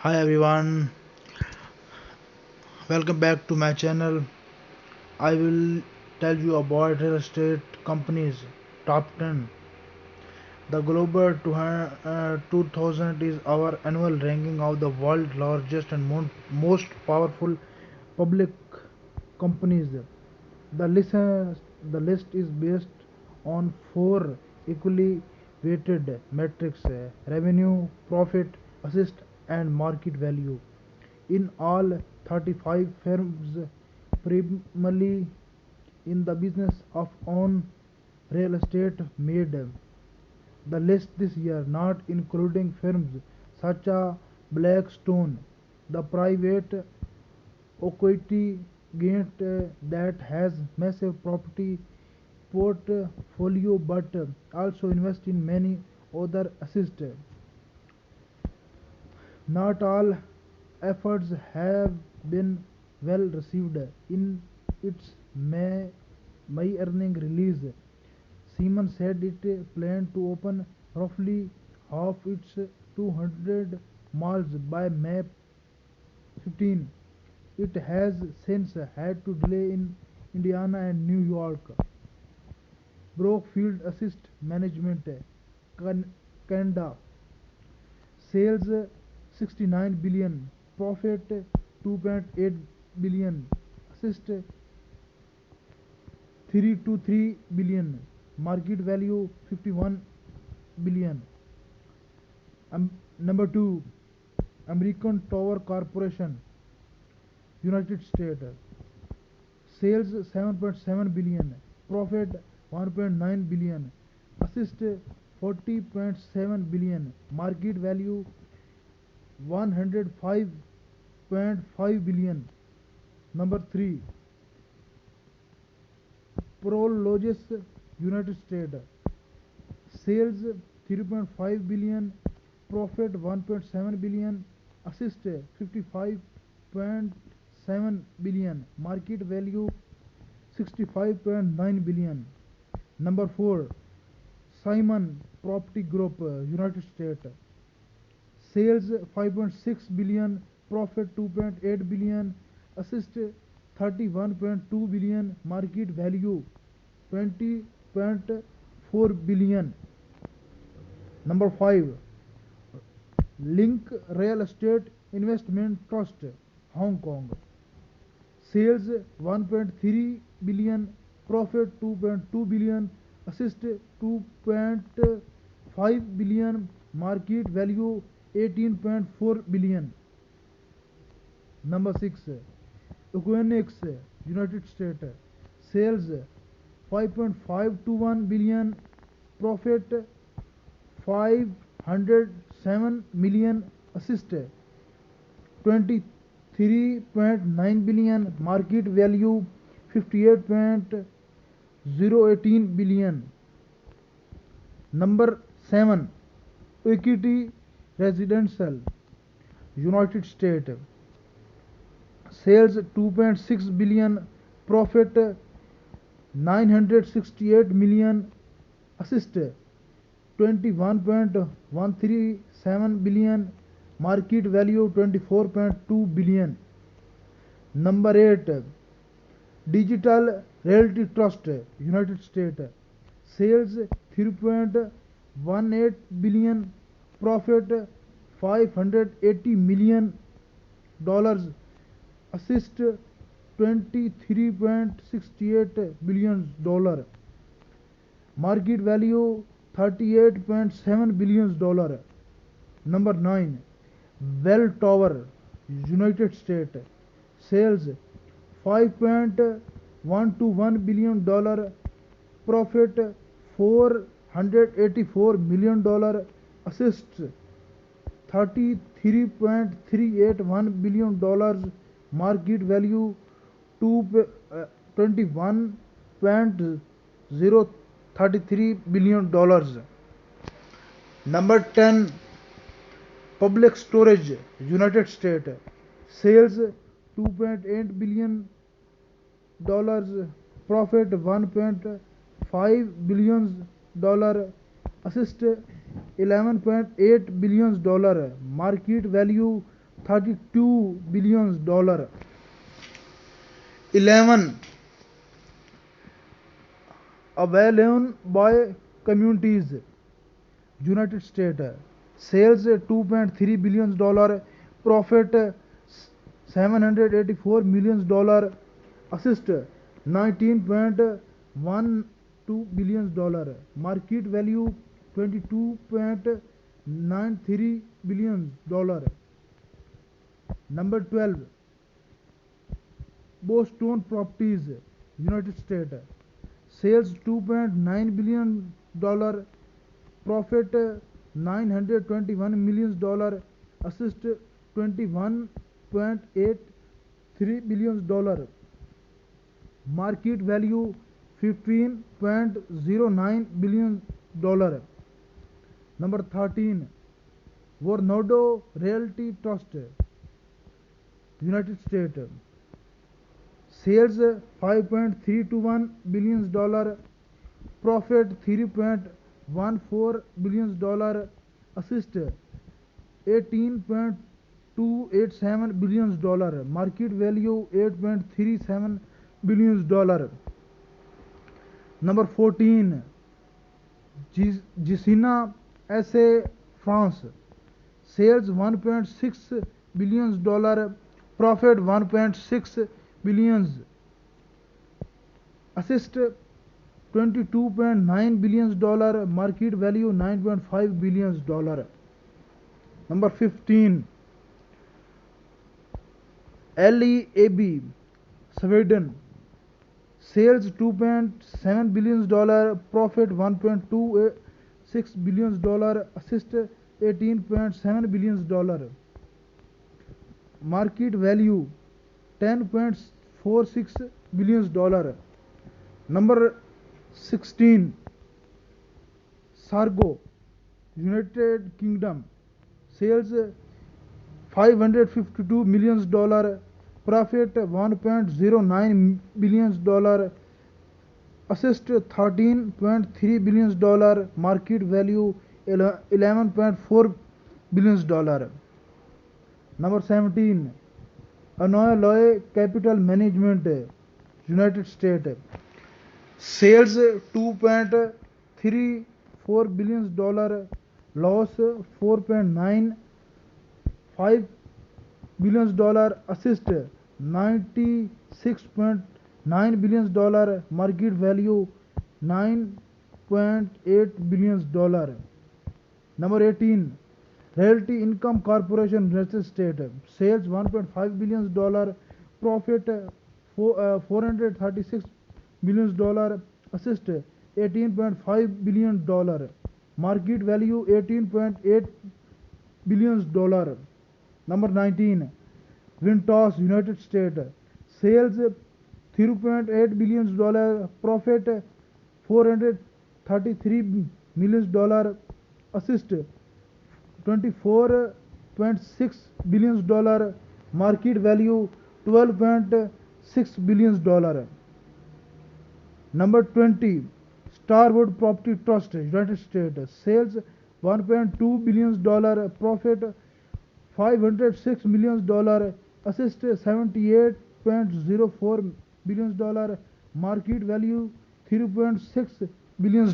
Hi everyone, welcome back to my channel. I will tell you about real estate companies top 10. The Global 2000 is our annual ranking of the world's largest and most powerful public companies. The list, the list is based on four equally weighted metrics: revenue, profit, assist, and market value. In all, 35 firms primarily in the business of own real estate made the list this year, not including firms such as Blackstone, the private equity giant that has massive property portfolio but also invest in many other assets. Not all efforts have been well received. In its May earnings release, Siemens said it planned to open roughly half its 200 malls by May 15. It has since had to delay in Indiana and New York. Brookfield Assist Management Canada sales 69 billion, profit 2.8 billion, assist 3 to 3 billion, market value 51 billion. Number 2, American Tower Corporation, United States, sales 7.7 billion, profit 1.9 billion, assist 40.7 billion, market value 105.5 billion. Number 3, Prologis, United States, sales 3.5 billion, profit 1.7 billion, assist 55.7 billion, market value 65.9 billion. Number 4, Simon Property Group, United States, sales 5.6 billion, profit 2.8 billion, assist 31.2 billion, market value 20.4 billion. Number 5, Link Real Estate Investment Trust, Hong Kong, sales 1.3 billion, profit 2.2 billion, assist 2.5 billion, market value 18.4 billion. Number 6, Equinix, United States, sales 5.521 billion, profit 507 million, assist 23.9 billion, market value 58.018 billion. Number 7, Equity Residential, United States, sales 2.6 billion, profit 968 million, assist 21.137 billion, market value 24.2 billion. Number 8, Digital Realty Trust, United States, sales 3.18 billion, profit 580 million dollars, assist 23.68 billion dollar, market value 38.7 billion dollar. Number 9, Bell Tower, United States, sales 5.121 billion dollar, profit 484 million dollar, assists 33.381 billion dollars, market value 21.033 billion dollars. Number 10, Public Storage, United States, sales 2.8 billion dollars, profit 1.5 billion dollar, assist 11.8 billion dollar, market value $32 billion. 11. Avalon by communities, United States. Sales $2.3 billion, profit $784 million, assist $19.12 billion, market value $22.93 billion. Number 12. Boston Properties, United States. Sales $2.9 billion, profit $921 million, assist $21.83 billion, market value $15.09 billion. Number 13. Vornado Realty Trust, United States. Sales $5.321 billion, profit $3.14 billion, assist $18.287 billion, market value $8.37 billion. Number 14. Gecina SA, France. Sales $1.6 billion, profit $1.6 billion, assist $22.9 billion, market value $9.5 billion. Number 15. LEAB, Sweden. Sales $2.7 billion, profit $1.26 billion, assist $18.7 billion, market value $10.46 billion. Number 16. Sargo, United Kingdom. Sales $552 million, profit $1.09 billion, assist $13.3 billion, market value $11.4 billion. Number 17. Anoy Capital Management, United States. Sales $2.34 billion, loss $4.95 billion, assist $96.9 billion, market value $9.8 billion. Number 18. Realty Income Corporation, United States. Sales $1.5 billion, profit $436 million, assist $18.5 billion, market value $18.8 billion. Number 19. Ventas, United States. Sales $3.8 billion, profit $433 million, assist $24.6 billion, market value $12.6 billion. Number 20. Starwood Property Trust, United States. Sales $1.2 billion, profit $506 million, assist $78.04 billion, market value $3.6 billion.